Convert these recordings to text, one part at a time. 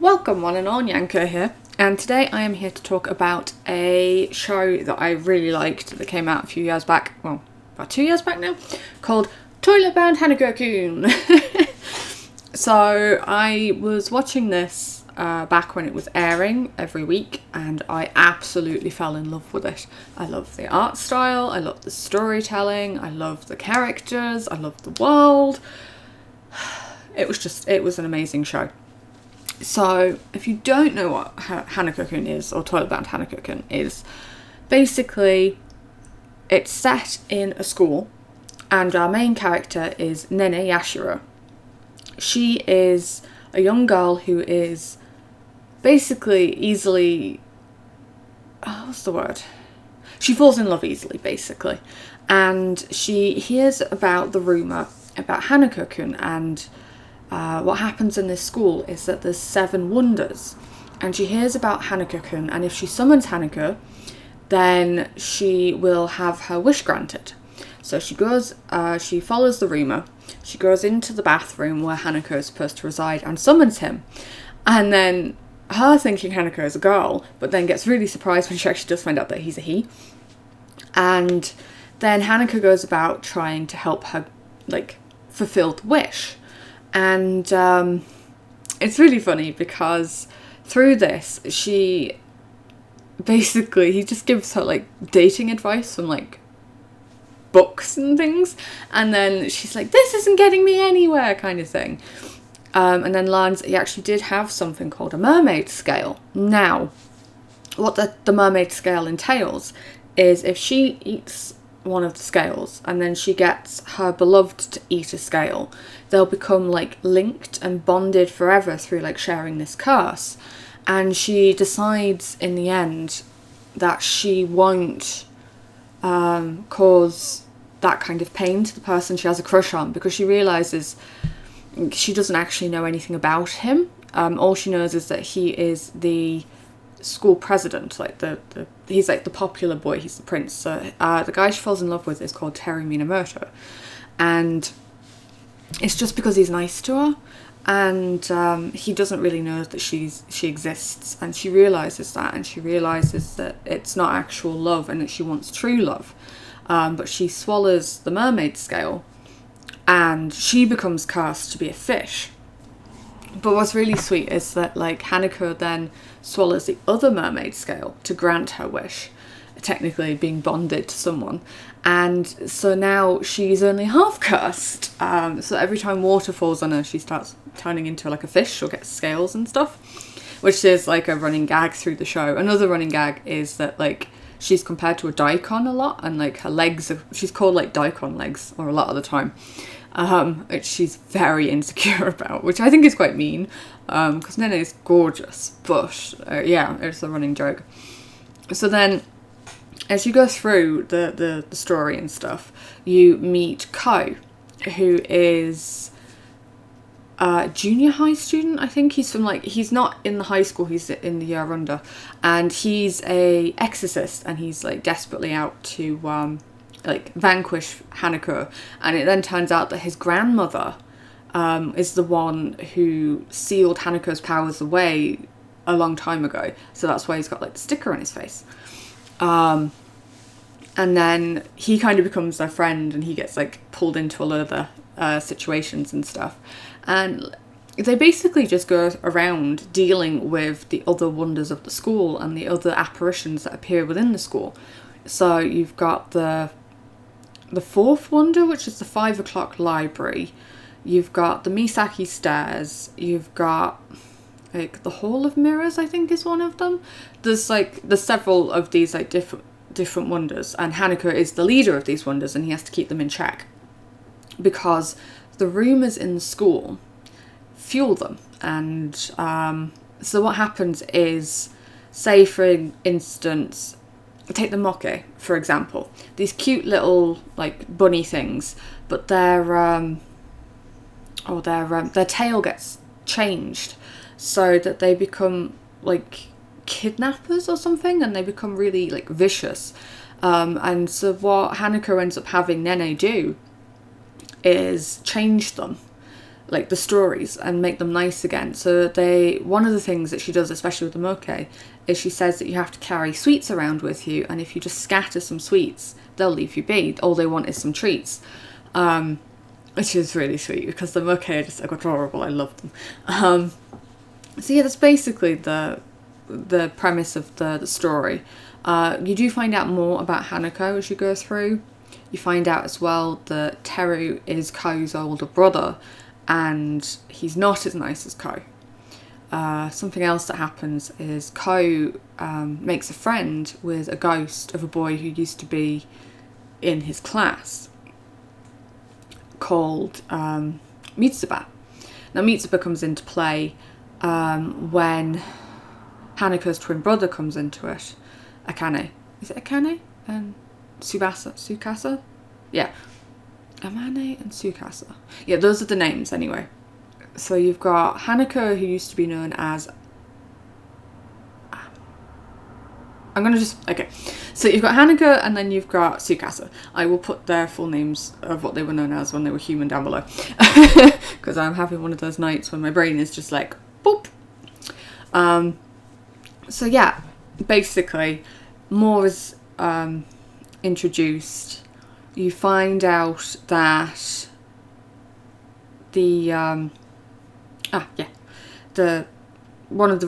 Welcome one and all, Nyanko here, and today I am here to talk about a show that I really liked that came out a few years back, well, about 2 years back now, called Toilet Bound Hanako-Kun. So I was watching this back when it was airing every week, and I absolutely fell in love with it. I love the art style, I love the storytelling, I love the characters, I love the world. It was an amazing show. So, if you don't know what Hanako-Kun is, or Toilet Bound Hanako-Kun is, basically, it's set in a school, and our main character is Nene Yashiro. She is a young girl who is basically easily... what's the word? She falls in love easily, basically. And she hears about the rumour about Hanako-Kun, and... what happens in this school is that there's 7 wonders, and she hears about Hanako-Kun, and if she summons Hanako, then she will have her wish granted. So she goes, she follows the rumour, she goes into the bathroom where Hanako is supposed to reside and summons him, and then her thinking Hanako is a girl, but then gets really surprised when she actually does find out that he's a he. And then Hanako goes about trying to help her, fulfill the wish. And it's really funny because through this, he just gives her dating advice from books and things, and then she's like, this isn't getting me anywhere, kind of thing. And then learns he actually did have something called a mermaid scale. Now, what the mermaid scale entails is if she eats one of the scales and then she gets her beloved to eat a scale, they'll become linked and bonded forever through sharing this curse. And she decides in the end that she won't cause that kind of pain to the person she has a crush on, because she realizes she doesn't actually know anything about him. All she knows is that he is the school president, he's the popular boy, he's the prince. So the guy she falls in love with is called Teru Minamoto, and it's just because he's nice to her, and he doesn't really know that she exists, and she realizes that, and she realizes that it's not actual love and that she wants true love, but she swallows the mermaid scale and she becomes cursed to be a fish. But what's really sweet is that Hanako then swallows the other mermaid scale to grant her wish, technically being bonded to someone. And so now she's only half cursed. So every time water falls on her, she starts turning into a fish or gets scales and stuff, which is a running gag through the show. Another running gag is that she's compared to a daikon a lot, and her legs she's called daikon legs or a lot of the time. Which she's very insecure about, which I think is quite mean, because Nene is gorgeous, but yeah, it's a running joke. So then, as you go through the story and stuff, you meet Ko, who is a junior high student. I think he's from he's not in the high school, he's in the year under, and he's a exorcist, and he's desperately out to vanquish Hanako. And it then turns out that his grandmother is the one who sealed Hanako's powers away a long time ago, so that's why he's got the sticker on his face. And then he kind of becomes their friend, and he gets pulled into a lot of the situations and stuff, and they basically just go around dealing with the other wonders of the school and the other apparitions that appear within the school. So you've got the 4th wonder, which is the 5 o'clock library. You've got the Misaki stairs. You've got the Hall of Mirrors, I think is one of them. There's several of these different wonders, and Hanako is the leader of these wonders, and he has to keep them in check because the rumours in the school fuel them. And so what happens is, say for instance, take the moke, for example. These cute little bunny things, but their tail gets changed so that they become kidnappers or something, and they become really vicious. And so what Hanako ends up having Nene do is change them like the stories and make them nice again. So one of the things that she does, especially with the moke, is she says that you have to carry sweets around with you, and if you just scatter some sweets, they'll leave you be. All they want is some treats. Which is really sweet, because the moke are just like adorable. I love them. So yeah, that's basically the premise of the story. You do find out more about Hanako as you go through. You find out as well that Teru is Ko's older brother, and he's not as nice as Ko. Something else that happens is Ko makes a friend with a ghost of a boy who used to be in his class, called Mitsuba. Now Mitsuba comes into play when Hanako's twin brother comes into it, Akane. Is it Akane? And Tsukasa? Yeah. Amane and Tsukasa. Yeah, those are the names anyway. So you've got Hanako, who used to be known as... Okay. So you've got Hanako, and then you've got Tsukasa. I will put their full names of what they were known as when they were human down below. Because I'm having one of those nights when my brain is just like, boop. So yeah, basically, more is introduced. You find out that one of the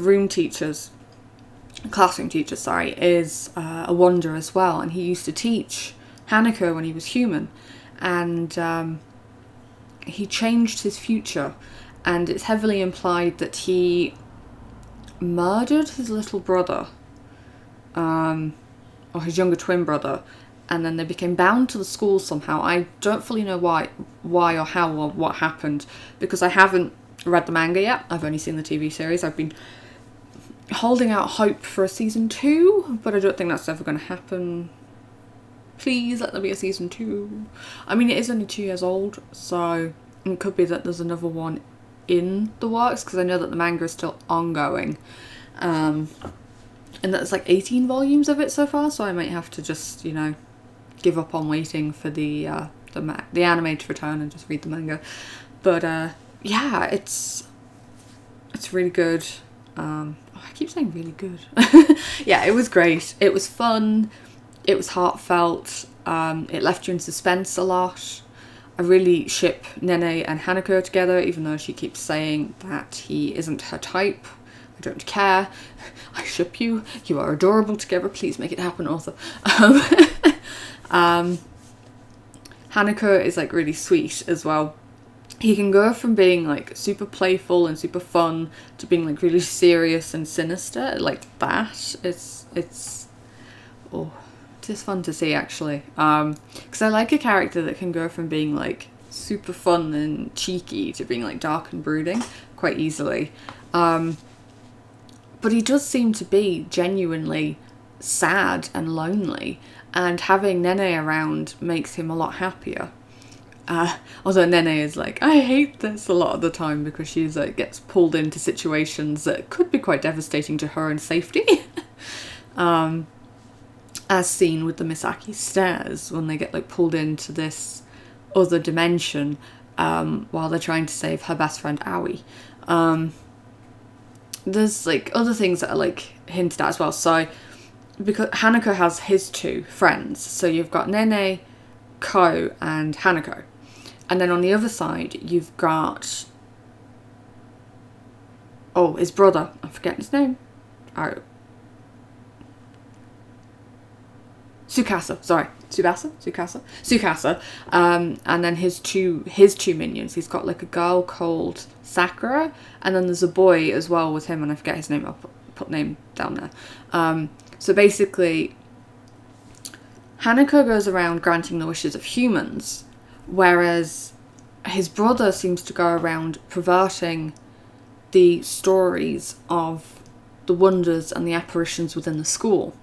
classroom teachers, is a wonder as well, and he used to teach Hanako when he was human, and he changed his future, and it's heavily implied that he murdered his little brother, or his younger twin brother, and then they became bound to the school somehow. I don't fully know why or how or what happened, because I haven't read the manga yet. I've only seen the TV series. I've been holding out hope for a season 2, but I don't think that's ever going to happen. Please let there be a season 2. I mean, it is only 2 years old, so it could be that there's another one in the works, because I know that the manga is still ongoing. And that's like 18 volumes of it so far, so I might have to just, give up on waiting for the anime to return and just read the manga. But yeah, it's really good. I keep saying really good. Yeah, it was great. It was fun. It was heartfelt. It left you in suspense a lot. I really ship Nene and Hanako together, even though she keeps saying that he isn't her type. I don't care. I ship you. You are adorable together. Please make it happen, author. Hanako is like really sweet as well. He can go from being like super playful and super fun to being like really serious and sinister, like that. It's fun to see, actually, because I like a character that can go from being like super fun and cheeky to being like dark and brooding quite easily. But he does seem to be genuinely sad and lonely, and having Nene around makes him a lot happier. Although Nene is like, I hate this a lot of the time, because she's like gets pulled into situations that could be quite devastating to her and safety. As seen with the Misaki stairs, when they get like pulled into this other dimension while they're trying to save her best friend Aoi. There's like other things that are like hinted at as well. So because Hanako has his 2 friends, so you've got Nene, Ko, and Hanako, and then on the other side you've got his brother. I'm forgetting his name. Tsukasa, sorry. Tsukasa. And then his two minions. He's got like a girl called Sakura, and then there's a boy as well with him, and I forget his name. I'll put name down there. So basically, Hanako goes around granting the wishes of humans, whereas his brother seems to go around perverting the stories of the wonders and the apparitions within the school.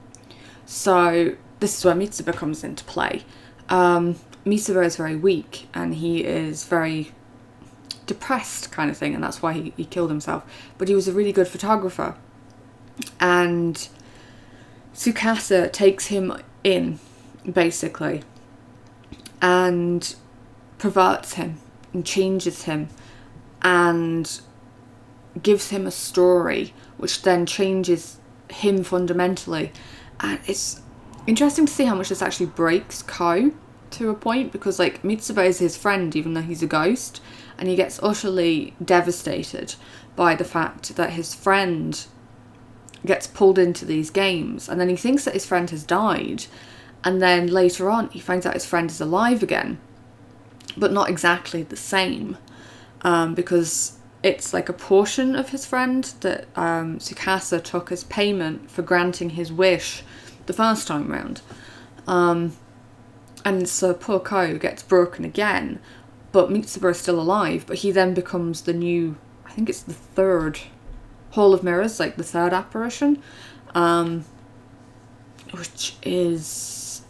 So this is where Mitsuba comes into play. Mitsuba is very weak, and he is very depressed kind of thing, and that's why he killed himself. But he was a really good photographer. And Tsukasa takes him in, basically, and perverts him and changes him and gives him a story which then changes him fundamentally. And it's interesting to see how much this actually breaks Ko to a point, because like Mitsuba is his friend even though he's a ghost, and he gets utterly devastated by the fact that his friend gets pulled into these games, and then he thinks that his friend has died, and then later on he finds out his friend is alive again, but not exactly the same, because it's like a portion of his friend that Tsukasa took as payment for granting his wish the first time round. And so poor Ko gets broken again, but Mitsuba is still alive, but he then becomes the new, I think it's the third Hall of Mirrors, like the third apparition, which is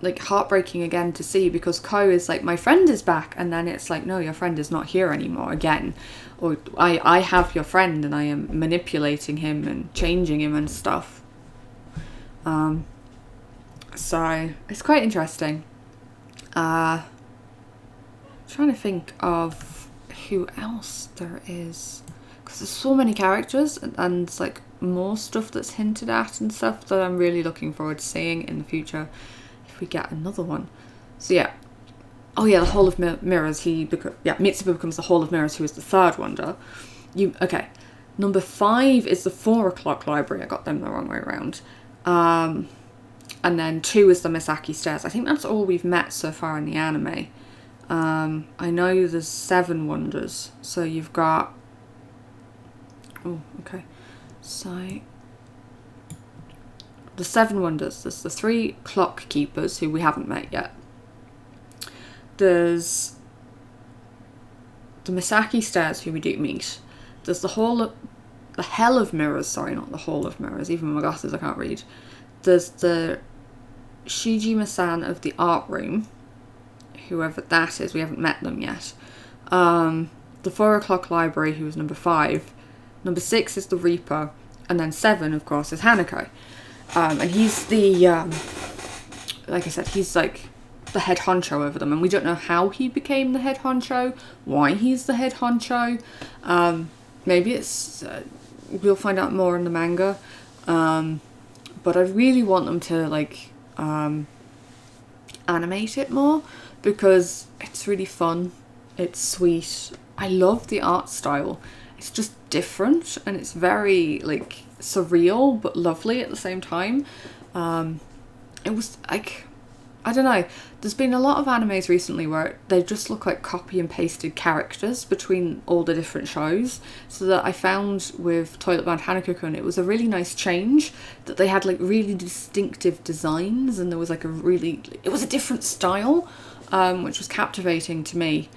like heartbreaking again to see, because Ko is like, my friend is back, and then it's like, no, your friend is not here anymore again, or I have your friend and I am manipulating him and changing him and stuff. So it's quite interesting. Trying to think of who else there is, because there's so many characters, and it's like more stuff that's hinted at and stuff that I'm really looking forward to seeing in the future if we get another one. So yeah, oh yeah, the Hall of Mirrors. Mitsuba becomes the Hall of Mirrors, who is the third wonder. Okay, number 5 is the 4 o'clock library. I got them the wrong way around. And then 2 is the Misaki Stairs. I think that's all we've met so far in the anime. I know there's 7 wonders. So you've got... Oh, okay. So... The 7 wonders. There's the 3 clock keepers, who we haven't met yet. There's the Misaki Stairs, who we do meet. There's the Hell of Mirrors. Sorry, not the Hall of Mirrors. Even with my glasses, I can't read. There's the Shijima-san of the art room, whoever that is, we haven't met them yet. The 4 o'clock library, who is number 5. Number 6 is the Reaper, and then 7, of course, is Hanako. And he's the, like I said, he's like the head honcho over them, and we don't know how he became the head honcho, why he's the head honcho. Maybe it's, we'll find out more in the manga. But I really want them to like animate it more, because it's really fun, it's sweet. I love the art style. It's just different, and it's very like surreal but lovely at the same time. It was like, I don't know, there's been a lot of animes recently where they just look like copy and pasted characters between all the different shows, so that I found with Toilet Bound Hanako-Kun it was a really nice change, that they had like really distinctive designs, and there was like it was a different style, which was captivating to me.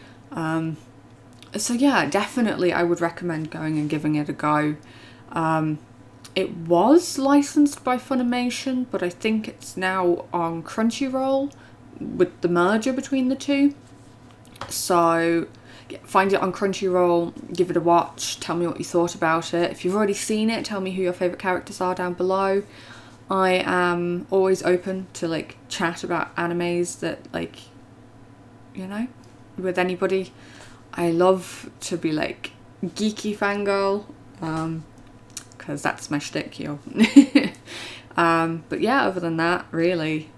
So yeah, definitely I would recommend going and giving it a go. It was licensed by Funimation, but I think it's now on Crunchyroll with the merger between the two. So yeah, find it on Crunchyroll, give it a watch, tell me what you thought about it. If you've already seen it, tell me who your favourite characters are down below. I am always open to like chat about animes that, like, you know, with anybody. I love to be like geeky fangirl, because that's my shtick, yo. But yeah, other than that, really,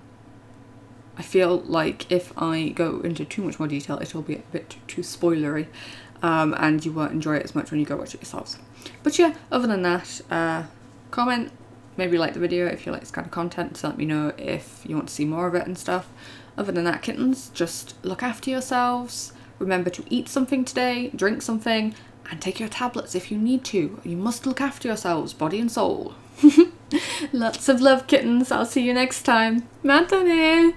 I feel like if I go into too much more detail, it'll be a bit too spoilery, and you won't enjoy it as much when you go watch it yourselves. But yeah, other than that, comment, maybe like the video if you like this kind of content, to let me know if you want to see more of it and stuff. Other than that, kittens, just look after yourselves. Remember to eat something today, drink something, and take your tablets if you need to. You must look after yourselves, body and soul. Lots of love, kittens. I'll see you next time. Mata ne!